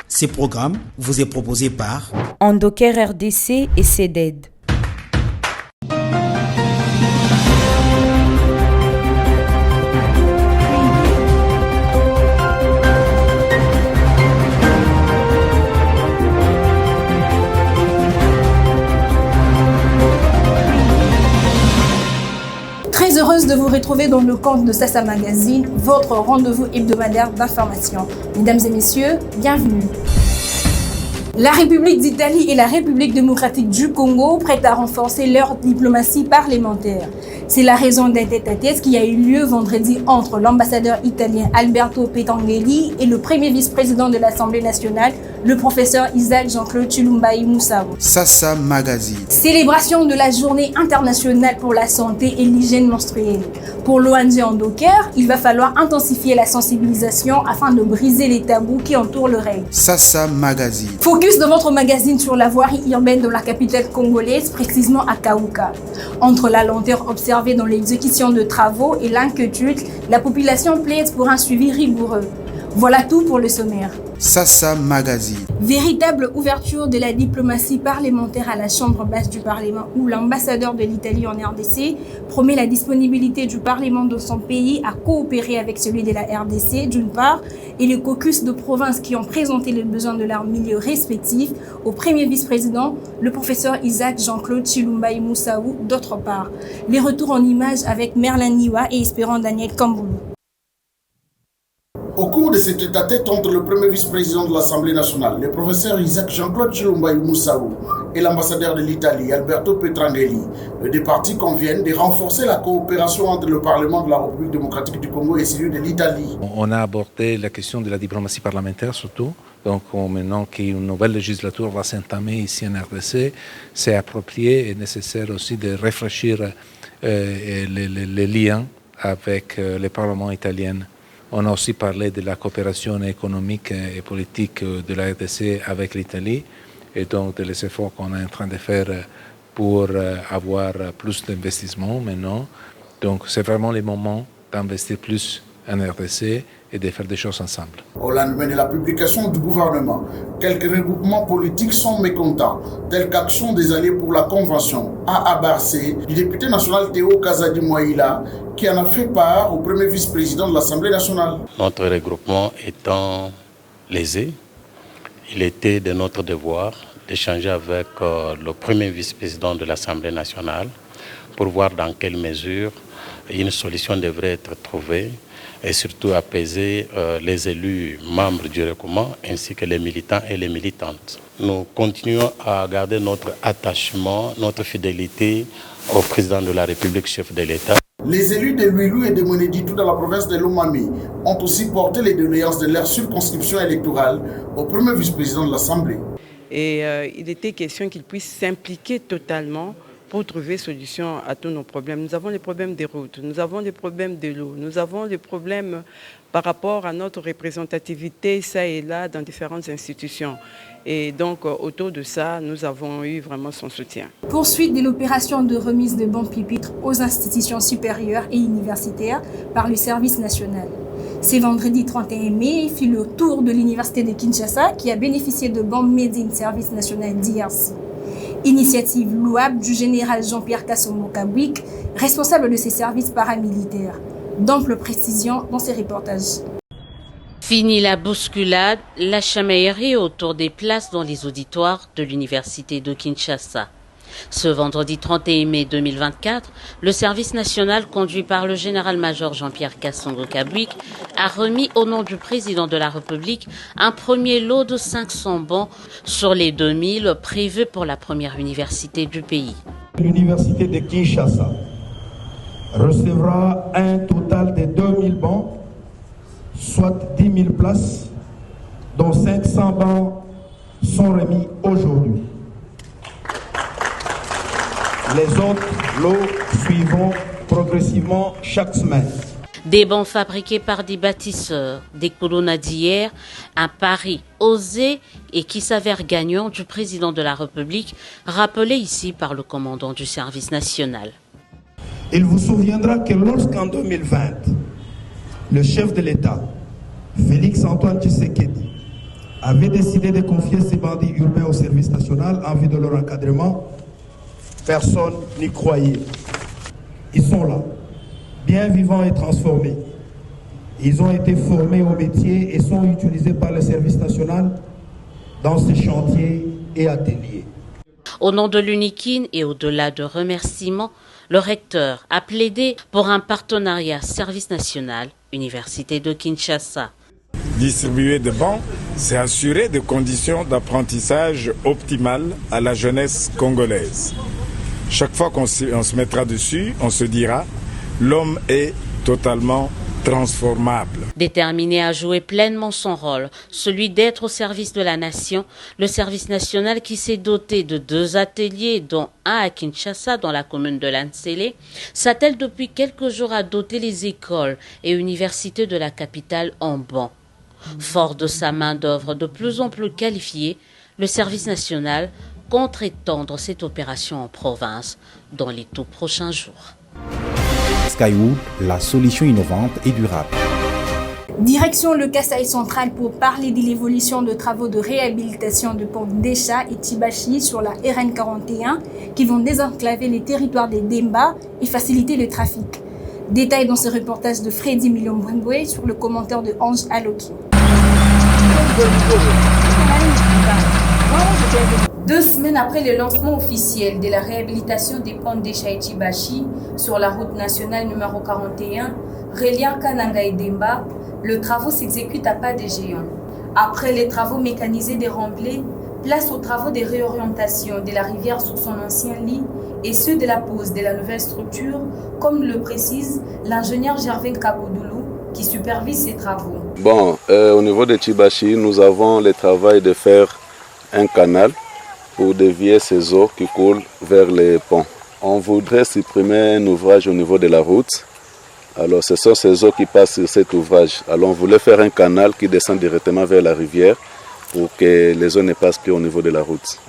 Ce programme vous est proposé par Endoker RDC et CEDED. Très heureuse de vous retrouver dans le compte de Sassa Magazine, votre rendez-vous hebdomadaire d'information. Mesdames et messieurs, bienvenue. La République d'Italie et la République démocratique du Congo prêtent à renforcer leur diplomatie parlementaire. C'est la raison d'un tête-à-tête qui a eu lieu vendredi entre l'ambassadeur italien Alberto Petangeli et le premier vice-président de l'Assemblée nationale, le professeur Isaac Jean-Claude Chilumba Moussao. Sassa Magazine. Célébration de la Journée internationale pour la santé et l'hygiène menstruelle. Pour l'ONG Endoker, il va falloir intensifier la sensibilisation afin de briser les tabous qui entourent le règne. Sassa Magazine. Focus de votre magazine sur la voirie urbaine de la capitale congolaise, précisément à Kaouka. Entre la lenteur observée dans l'exécution de travaux et l'inquiétude, la population plaide pour un suivi rigoureux. Voilà tout pour le sommaire. Sassa Magazine. Véritable ouverture de la diplomatie parlementaire à la Chambre basse du Parlement où l'ambassadeur de l'Italie en RDC promet la disponibilité du Parlement de son pays à coopérer avec celui de la RDC d'une part et les caucus de province qui ont présenté les besoins de leurs milieux respectifs au premier vice-président, le professeur Isaac Jean-Claude Chilumba Moussao d'autre part. Les retours en images avec Merlin Niwa et Espérant Daniel Kamboulou. Au cours de cet tête-à-tête entre le premier vice-président de l'Assemblée nationale, le professeur Isaac Jean-Claude Chilumba Moussao et l'ambassadeur de l'Italie, Alberto Petangeli, les deux parties conviennent de renforcer la coopération entre le Parlement de la République démocratique du Congo et celui de l'Italie. On a abordé la question de la diplomatie parlementaire surtout. Donc maintenant qu'une nouvelle législature va s'entamer ici en RDC, c'est approprié et nécessaire aussi de réfléchir les liens avec le Parlement italien. On a aussi parlé de la coopération économique et politique de la RDC avec l'Italie et donc des efforts qu'on est en train de faire pour avoir plus d'investissements maintenant. Donc c'est vraiment le moment d'investir plus en RDC et de faire des choses ensemble. Au lendemain de la publication du gouvernement, quelques regroupements politiques sont mécontents, tels qu'Action des Alliés pour la Convention, AABRC, du député national Théo Kazadi Mouaïla, qui en a fait part au premier vice-président de l'Assemblée nationale. Notre regroupement étant lésé, il était de notre devoir d'échanger avec le premier vice-président de l'Assemblée nationale pour voir dans quelle mesure une solution devrait être trouvée et surtout apaiser les élus membres du regroupement ainsi que les militants et les militantes. Nous continuons à garder notre attachement, notre fidélité au président de la République, chef de l'État. Les élus de Luilou et de Moneditou dans la province de Lomami ont aussi porté les doléances de leur circonscription électorale au premier vice-président de l'Assemblée. Et il était question qu'il puisse s'impliquer totalement pour trouver solution à tous nos problèmes. Nous avons les problèmes des routes, nous avons les problèmes de l'eau, nous avons les problèmes par rapport à notre représentativité, ça et là, dans différentes institutions. Et donc, autour de ça, nous avons eu vraiment son soutien. Poursuite de l'opération de remise de bons pupitres aux institutions supérieures et universitaires par le service national. C'est vendredi 31 mai, fit le tour de l'université de Kinshasa qui a bénéficié de bons made in service national d'IRC. Initiative louable du général Jean-Pierre Kasongo Kabwik, responsable de ses services paramilitaires. D'ample précision dans ses reportages. Fini la bousculade, la chamaillerie autour des places dans les auditoires de l'université de Kinshasa. Ce vendredi 31 mai 2024, le service national conduit par le général-major Jean-Pierre Kasongo Kabwik a remis au nom du président de la République un premier lot de 500 bons sur les 2000 prévus pour la première université du pays. L'université de Kinshasa recevra un total de 2000 bons, soit 10 000 places, dont 500 bons sont remis aujourd'hui. Les autres lots suivront progressivement chaque semaine. Des bancs fabriqués par des bâtisseurs, des colonnadières, un pari osé et qui s'avère gagnant du président de la République, rappelé ici par le commandant du service national. Il vous souviendra que lorsqu'en 2020, le chef de l'État, Félix Antoine Tshisekedi, avait décidé de confier ces bandits urbains au service national en vue de leur encadrement, personne n'y croyait. Ils sont là, bien vivants et transformés. Ils ont été formés au métier et sont utilisés par le service national dans ces chantiers et ateliers. Au nom de l'UNIKIN et au-delà de remerciements, le recteur a plaidé pour un partenariat service national, Université de Kinshasa. Distribuer des bancs, c'est assurer des conditions d'apprentissage optimales à la jeunesse congolaise. Chaque fois qu'on se mettra dessus, on se dira l'homme est totalement transformable. Déterminé à jouer pleinement son rôle, celui d'être au service de la nation, le service national qui s'est doté de 2 ateliers, dont un à Kinshasa, dans la commune de Lansele, s'attelle depuis quelques jours à doter les écoles et universités de la capitale en bancs. Fort de sa main-d'œuvre de plus en plus qualifiée, le service national compte étendre cette opération en province dans les tout prochains jours. Skywood, la solution innovante et durable. Direction le Kasaï central pour parler de l'évolution de travaux de réhabilitation de pont Desha et Tibachi sur la RN 41 qui vont désenclaver les territoires des Demba et faciliter le trafic. Détail dans ce reportage de Freddy Milombwembwe sur le commentaire de Ange Aloki. 2 semaines après le lancement officiel de la réhabilitation des ponts Desha et Tibachi sur la route nationale numéro 41, reliant Kananga et Demba, le travaux s'exécute à pas de géant. Après les travaux mécanisés des remblais, place aux travaux de réorientation de la rivière sur son ancien lit et ceux de la pose de la nouvelle structure, comme le précise l'ingénieur Gervais Kakodoulou qui supervise ces travaux. Bon, au niveau de Tibachi, nous avons le travail de faire un canal pour dévier ces eaux qui coulent vers les ponts. On voudrait supprimer un ouvrage au niveau de la route. Alors ce sont ces eaux qui passent sur cet ouvrage. Alors on voulait faire un canal qui descend directement vers la rivière pour que les eaux ne passent plus au niveau de la route.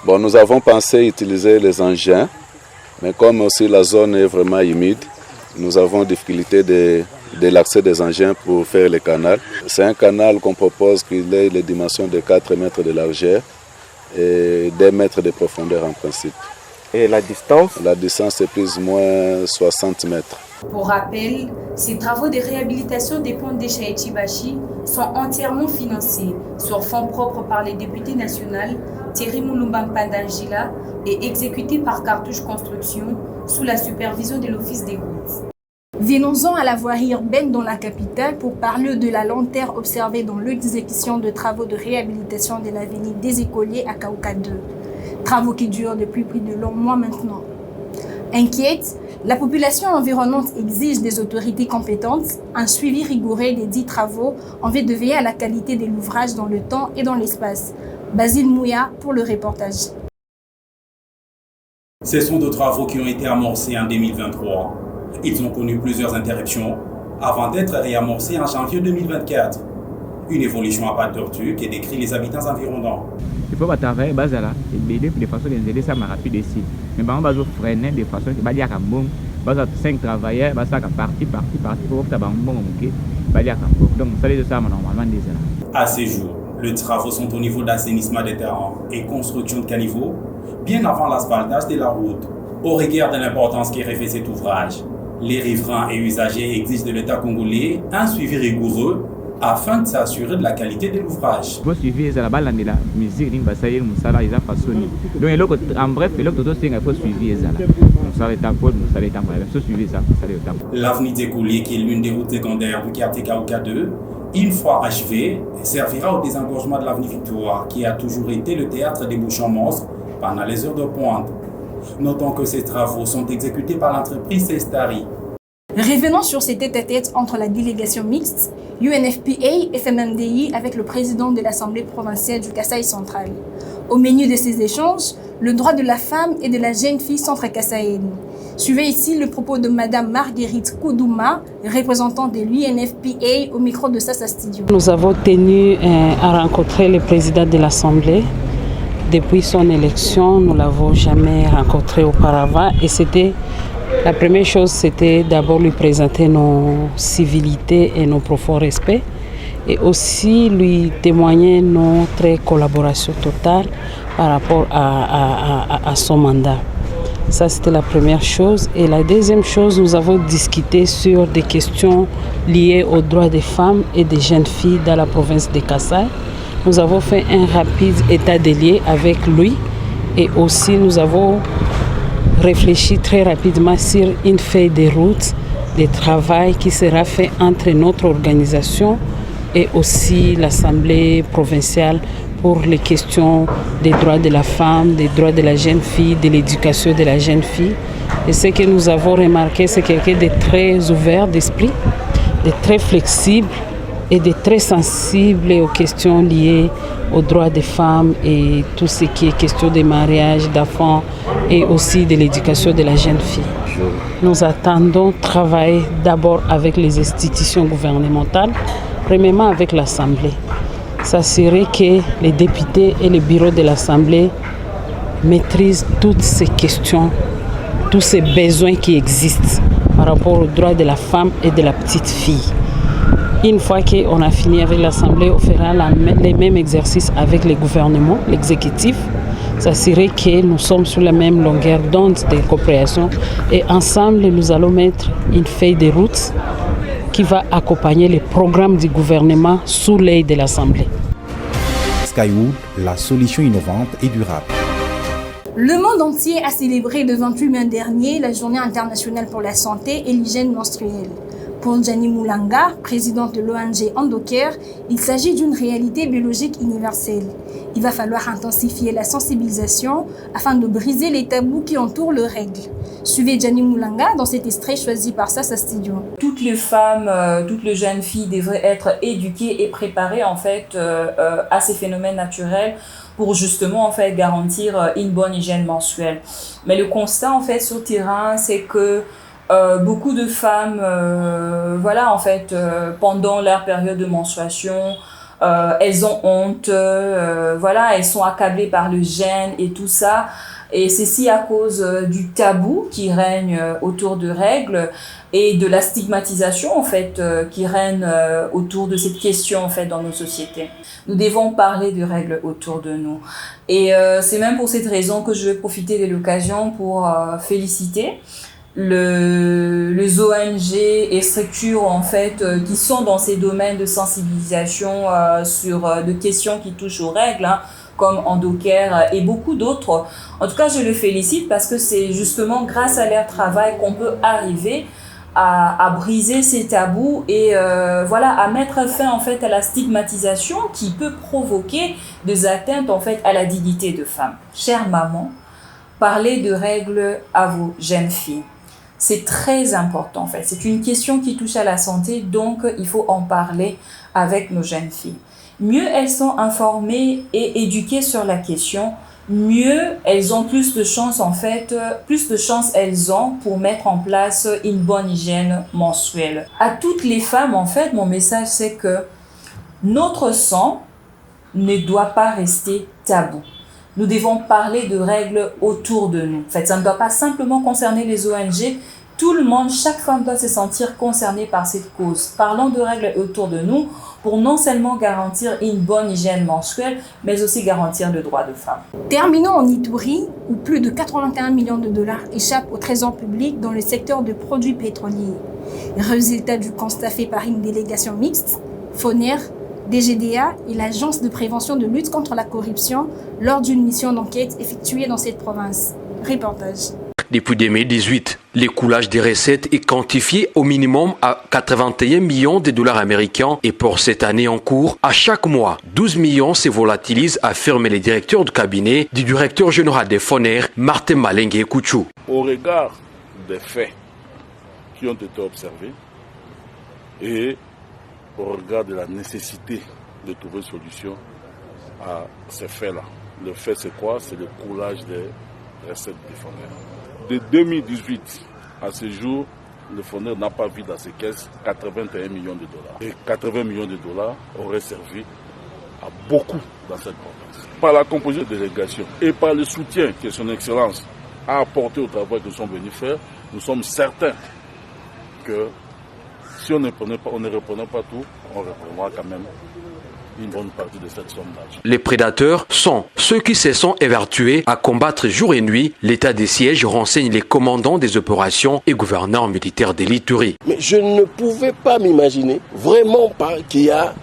Bon, nous avons pensé utiliser les engins, mais comme aussi la zone est vraiment humide, nous avons difficulté de l'accès des engins pour faire le canal. C'est un canal qu'on propose qu'il ait les dimensions de 4 mètres de largeur et 2 mètres de profondeur en principe. Et la distance? La distance est plus ou moins 60 mètres. Pour rappel, ces travaux de réhabilitation des ponts Desha et Tibachi sont entièrement financés sur fonds propres par les députés nationaux Thierry Moulumba Mpandangila et exécutés par Cartouche Construction sous la supervision de l'Office des routes. Venons-en à la voirie urbaine dans la capitale pour parler de la lenteur observée dans l'exécution de travaux de réhabilitation de l'avenue des Écoliers à Kaouka 2. Travaux qui durent depuis plus de longs mois maintenant. Inquiète, la population environnante exige des autorités compétentes un suivi rigoureux des 10 travaux en vue de veiller à la qualité de l'ouvrage dans le temps et dans l'espace. Basile Mouya pour le reportage. Ce sont des travaux qui ont été amorcés en 2023. Ils ont connu plusieurs interruptions avant d'être réamorcés en janvier 2024. Une évolution à pas de tortue qui décrit les habitants environnants. Il faut travailler de façon à aider ça rapide ici. Mais on va freiner de façon à dire que 5 travailleurs, parti pour que donc ça les ça normalement déjà. À ces jours, les travaux sont au niveau d'assainissement des terrains et construction de caniveaux, bien avant l'asphaltage de la route. Au regard de l'importance qui revêt cet ouvrage, les riverains et usagers exigent de l'État congolais un suivi rigoureux afin de s'assurer de la qualité de l'ouvrage. Vous suivez la balle de la musique, il donc en bref, il faut suivre ça. L'avenue des Écoliers, qui est l'une des routes secondaires du quartier Kaouka 2, une fois achevée, servira au désengorgement de l'avenue Victoire, qui a toujours été le théâtre des bouchons monstres pendant les heures de pointe. Notons que ces travaux sont exécutés par l'entreprise Cestari. Revenons sur ces tête-à-tête entre la délégation mixte, UNFPA et FMMDI avec le président de l'Assemblée provinciale du Kasaï central. Au menu de ces échanges, le droit de la femme et de la jeune fille centre-kassaïenne. Suivez ici le propos de Madame Marguerite Koudouma, représentante de l'UNFPA au micro de Sassa Studio. Nous avons tenu à rencontrer le président de l'Assemblée. Depuis son élection, nous ne l'avons jamais rencontré auparavant et la première chose, c'était d'abord lui présenter nos civilités et nos profonds respects et aussi lui témoigner notre collaboration totale par rapport à son mandat. Ça, c'était la première chose. Et la deuxième chose, nous avons discuté sur des questions liées aux droits des femmes et des jeunes filles dans la province de Kasaï. Nous avons fait un rapide état des lieux avec lui et aussi nous avons réfléchi très rapidement sur une feuille de route de travail qui sera fait entre notre organisation et aussi l'Assemblée provinciale pour les questions des droits de la femme, des droits de la jeune fille, de l'éducation de la jeune fille. Et ce que nous avons remarqué, c'est quelqu'un de très ouvert d'esprit, de très flexible et de très sensible aux questions liées aux droits des femmes et tout ce qui est question de mariage, d'enfants et aussi de l'éducation de la jeune fille. Nous attendons travailler d'abord avec les institutions gouvernementales, premièrement avec l'Assemblée. S'assurer que les députés et le bureau de l'Assemblée maîtrisent toutes ces questions, tous ces besoins qui existent par rapport aux droits de la femme et de la petite fille. Une fois qu'on a fini avec l'Assemblée, on fera les mêmes exercices avec le gouvernement, l'exécutif, s'assurer que nous sommes sur la même longueur d'onde de coopération et ensemble nous allons mettre une feuille de route qui va accompagner les programmes du gouvernement sous l'œil de l'Assemblée. Skywood, la solution innovante et durable. Le monde entier a célébré le 28 mai dernier la Journée internationale pour la santé et l'hygiène menstruelle. Pour Gianni Moulanga, présidente de l'ONG Endocare, il s'agit d'une réalité biologique universelle. Il va falloir intensifier la sensibilisation afin de briser les tabous qui entourent les règles. Suivez Gianni Moulanga dans cet extrait choisi par Sasa Studio. Toutes les femmes, toutes les jeunes filles devraient être éduquées et préparées en fait à ces phénomènes naturels pour justement en fait garantir une bonne hygiène menstruelle. Mais le constat en fait sur le terrain, c'est que beaucoup de femmes, pendant leur période de menstruation, elles ont honte, elles sont accablées par le gêne et tout ça. Et ceci à cause du tabou qui règne autour de règles et de la stigmatisation en fait qui règne autour de cette question en fait dans nos sociétés. Nous devons parler de règles autour de nous. Et c'est même pour cette raison que je vais profiter de l'occasion pour féliciter les ONG et structures en fait qui sont dans ces domaines de sensibilisation sur de questions qui touchent aux règles, comme Endocare et beaucoup d'autres. En tout cas, je le félicite parce que c'est justement grâce à leur travail qu'on peut arriver à briser ces tabous et à mettre fin en fait à la stigmatisation qui peut provoquer des atteintes en fait à la dignité de femme. Chère maman, parlez de règles à vos jeunes filles. C'est très important en fait. C'est une question qui touche à la santé, donc il faut en parler avec nos jeunes filles. Mieux elles sont informées et éduquées sur la question, mieux elles ont plus de chances elles ont pour mettre en place une bonne hygiène menstruelle. À toutes les femmes en fait, mon message c'est que notre sang ne doit pas rester tabou. Nous devons parler de règles autour de nous. En fait, ça ne doit pas simplement concerner les ONG. Tout le monde, chaque femme doit se sentir concernée par cette cause. Parlons de règles autour de nous pour non seulement garantir une bonne hygiène menstruelle, mais aussi garantir le droit de femme. Terminons en Ituri, où plus de 81 millions de dollars échappent au trésor public dans le secteur de produits pétroliers. Résultat du constat fait par une délégation mixte, FONER, DGDA et l'Agence de prévention de lutte contre la corruption lors d'une mission d'enquête effectuée dans cette province. Reportage. Depuis 2018, l'écoulage des recettes est quantifié au minimum à 81 millions de dollars américains et pour cette année en cours, à chaque mois, 12 millions se volatilisent, affirme le directeur de cabinet du directeur général des FONER, Martin Malengue Kouchou. Au regard des faits qui ont été observés et au regard de la nécessité de trouver une solution à ces faits-là. Le fait, c'est quoi? C'est le coulage des recettes des FONER. De 2018 à ce jour, le FONER n'a pas vu dans ses caisses 81 millions de dollars. Et 80 millions de dollars auraient servi à beaucoup dans cette province. Par la composition de délégation et par le soutien que son Excellence a apporté au travail que nous sommes venus faire, nous sommes certains que Si on ne reprenait pas tout, on reprendra quand même une bonne partie de cette somme d'argent. Les prédateurs sont ceux qui se sont évertués à combattre jour et nuit. L'état des sièges renseigne les commandants des opérations et gouverneurs militaires de l'Ituri. Mais je ne pouvais pas m'imaginer, vraiment pas, qu'il y a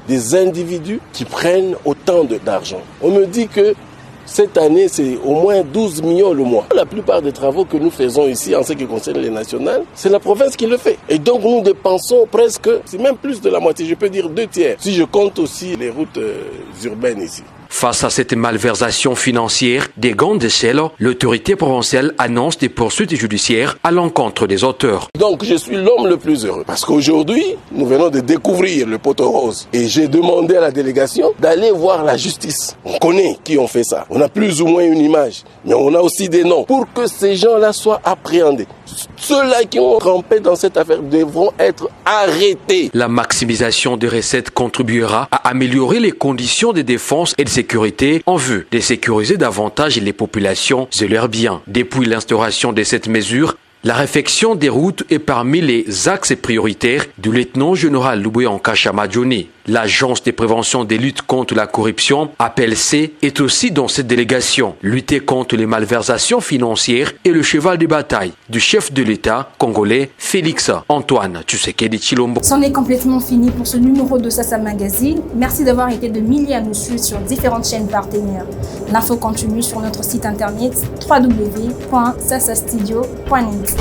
des individus qui prennent autant d'argent. On me dit que cette année, c'est au moins 12 millions le mois. La plupart des travaux que nous faisons ici, en ce qui concerne les nationales, c'est la province qui le fait. Et donc nous dépensons presque, c'est même plus de la moitié, je peux dire 2/3, si je compte aussi les routes urbaines ici. Face à cette malversation financière des grandes échelles, l'autorité provinciale annonce des poursuites judiciaires à l'encontre des auteurs. Donc je suis l'homme le plus heureux parce qu'aujourd'hui, nous venons de découvrir le poteau rose et j'ai demandé à la délégation d'aller voir la justice. On connaît qui ont fait ça. On a plus ou moins une image, mais on a aussi des noms pour que ces gens-là soient appréhendés. Ceux-là qui ont trempé dans cette affaire devront être arrêtés. La maximisation des recettes contribuera à améliorer les conditions de défense et de sécurité en vue de sécuriser davantage les populations et leurs biens. Depuis l'instauration de cette mesure, la réfection des routes est parmi les axes prioritaires du lieutenant-général Loué Ankasha Madjoni. L'Agence de prévention des luttes contre la corruption, APLC, est aussi dans cette délégation. Lutter contre les malversations financières est le cheval de bataille du chef de l'État congolais Félix Antoine Tshisekedi Tshilombo. C'en est complètement fini pour ce numéro de Sassa Magazine. Merci d'avoir été de milliers à nous suivre sur différentes chaînes partenaires. L'info continue sur notre site internet www.sassastudio.net.